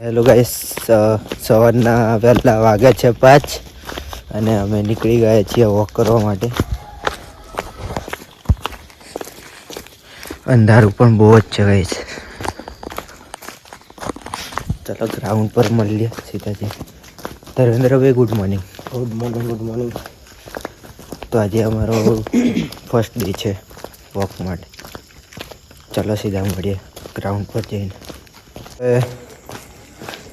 Hello guys, સવારના વહેલા વાગ્યા છે 5 અને અમે નીકળી ગયા છીએ વોક કરવા માટે. અંધારું પણ બહુ જ છે ગાઈસ. ચાલો ગ્રાઉન્ડ પર મળીએ સીધાજી. ધર્મેન્દ્રભાઈ ગુડ મોર્નિંગ. Good morning. તો આજે અમારો ફર્સ્ટ ડે છે વોક માટે. ચાલો સીધા મળીએ ગ્રાઉન્ડ પર જઈને.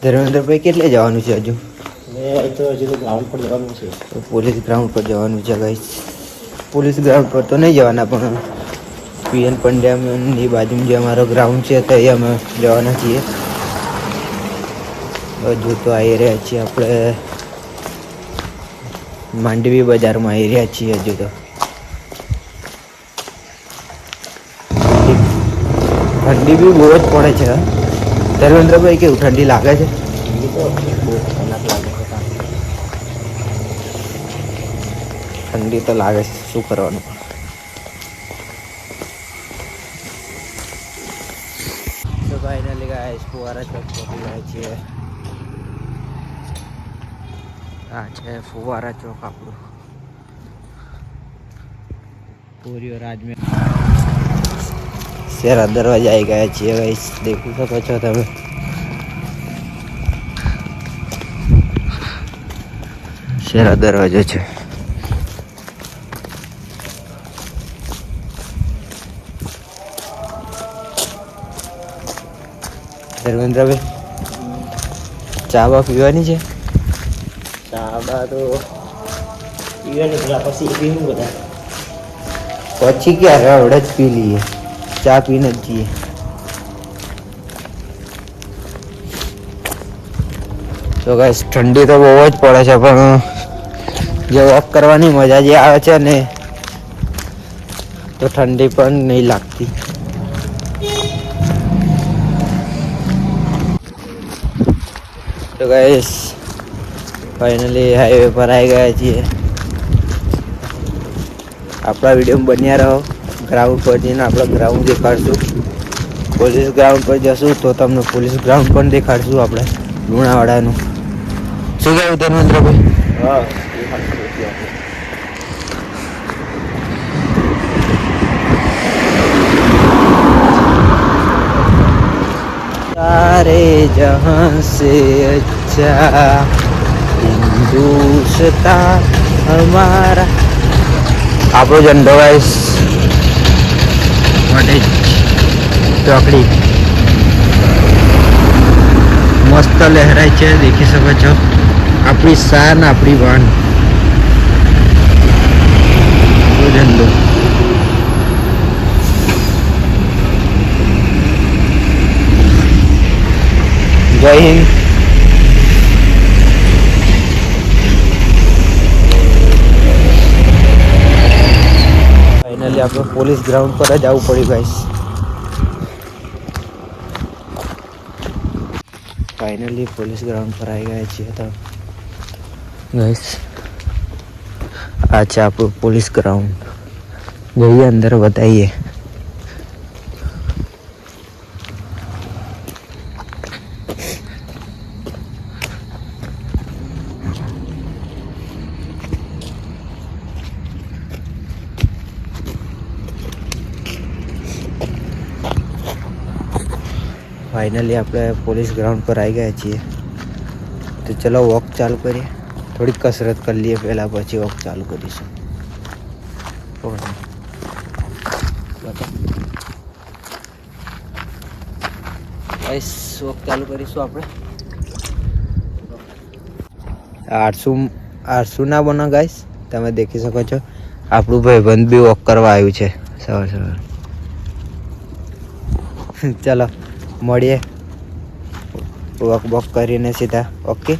ધર્મેન્દ્રભાઈ કેટલે જવાનું છે હજુ? હજુ તો ગ્રાઉન્ડ પર જવાનું છે. પોલીસ ગ્રાઉન્ડ પર જવાનું છે ગાઈસ. પોલીસ ગ્રાઉન્ડ પર તો નહીં જવાના, પણ પીએન પંડ્યાની બાજુમાં જે અમારો ગ્રાઉન્ડ છે તો એ અમે જવાના છીએ. હજુ તો આવી રહ્યા છીએ આપણે માંડવી બજારમાં આવી રહ્યા છીએ. હજુ તો ઠંડી બી બહુ જ પડે છે. ધર્મેન્દ્રભાઈ કેવું ઠંડી લાગે છે? ઠંડી તો લાગે છે, શું કરવાનું. તો ફાઇનલી ગાઈસ ફુવારા ચોક પહોંચી ગયા છીએ. આ છે ફુવારા ચોક આપણું. પૂરીઓ રાજમહેલ શેરા દરવાજા આવી ગયા છીએ ગાઈસ, દેખી શકો છો તમે. શેરા દરવાજો છે. ધર્મેન્દ્રભાઈ ચા બા પીવાની છે? ચા બા તો પીવાની પેલા પછી પીવું બધા. પછી ક્યારે આવડે જ પી લઈએ, ચા પીને જ જઈએ. તો ગાઈસ ઠંડી તો બહુ જ પડે છે, પણ જે વોક કરવાની મજા જે આવે છે ને, તો ઠંડી પણ નહીં લાગતી. તો ગાઈસ ફાઇનલી હાઈવે પર આવી ગયા છીએ. આપણા વિડીયોમાં બન્યા રહો. ગ્રાઉન્ડ પર જઈને આપણે ગ્રાઉન્ડ દેખાડશું. પોલીસ ગ્રાઉન્ડ પર જશું તો તમને પોલીસ ગ્રાઉન્ડ પણ દેખાડશું આપણે લુણાવાડાનું. શું કહેવું ધર્મેન્દ્રભાઈ? હા. सारे जहां से अच्छा हिंदुस्तान हमारा. આપણો ઝંડો ગાઈસ માટે ચોકડી મસ્ત લહેરાય છે, દેખી શકો છો. આપણી શાન, આપણી વાન, ઝંડો. જય હિન્દ. ફાઇનલી આપણે પોલીસ ગ્રાઉન્ડ પર જ આવવું પડ્યું ગાઈસ. ફાઇનલી પોલીસ ગ્રાઉન્ડ પર આવી ગયા છીએ. તો ગાઈસ આ છે આપણું પોલીસ ગ્રાઉન્ડ. જઈએ અંદર બતાવીએ. ફાઇનલી આપણે પોલીસ ગ્રાઉન્ડ પર આવી ગયા છીએ. તો ચલો વોક ચાલુ કરીએ. થોડીક કસરત કરી લઈએ પહેલાં, પછી વોક ચાલુ કરીશું. ગાઈસ વોક ચાલુ કરીશું આપણે. આરસુ ના બનો ગાઈસ, તમે દેખી શકો છો. આપણું ભાઈબંધ બી વોક કરવા આવ્યું છે સવાર સવાર. ચલો મળીએ વોક વોક કરીને સીધા. ઓકે.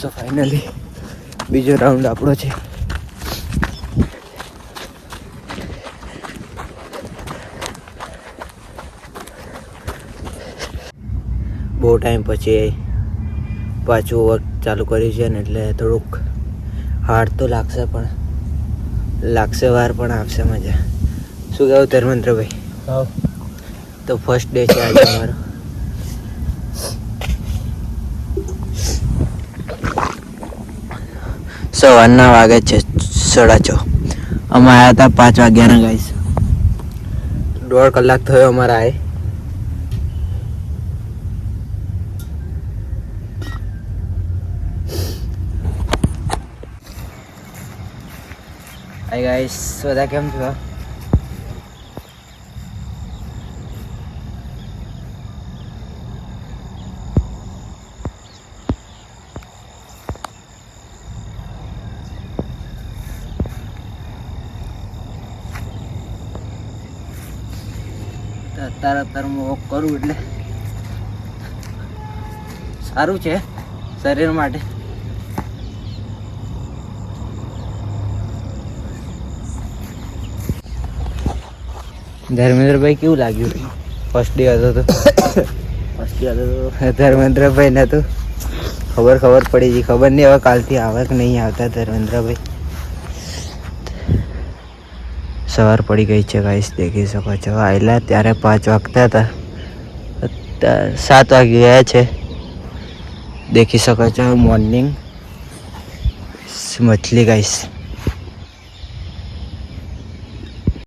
સો ફાઇનલી બીજો રાઉન્ડ આપણો છે. બહુ ટાઈમ પછી પાછું વર્ક ચાલુ કર્યું છે ને, એટલે થોડુંક હાર્ડ તો લાગશે, પણ લાગશે વાર, પણ આવશે મજા. શું કહેવું ધર્મેન્દ્રભાઈ? હા. તો તો ફર્સ્ટ ડે છે આજે અમારો. સવારના વાગે છે 6:30. અમે આવ્યા હતા 5 વાગ્યાના ગાઈસ. 1.5 કલાક થયો અમારા આય. હાય ગાઈસ, બધા કેમ છો? અત્યારે હું વોક કરું એટલે સારું છે શરીર માટે. ધર્મેન્દ્રભાઈ કેવું લાગ્યું? ફર્સ્ટ ડે હતો તો ધર્મેન્દ્રભાઈ ને તો ખબર પડી ગઈ. ખબર નહીં હવે કાલથી આવે કે નહીં આવતા ધર્મેન્દ્રભાઈ. સવાર પડી ગઈ છે ગાઈસ, દેખી શકો છો. આવેલા ત્યારે 5 વાગતા હતા, અત્યારે 7 વાગી ગયા છે. દેખી શકો છો મોર્નિંગ મછલી ગાઈસ.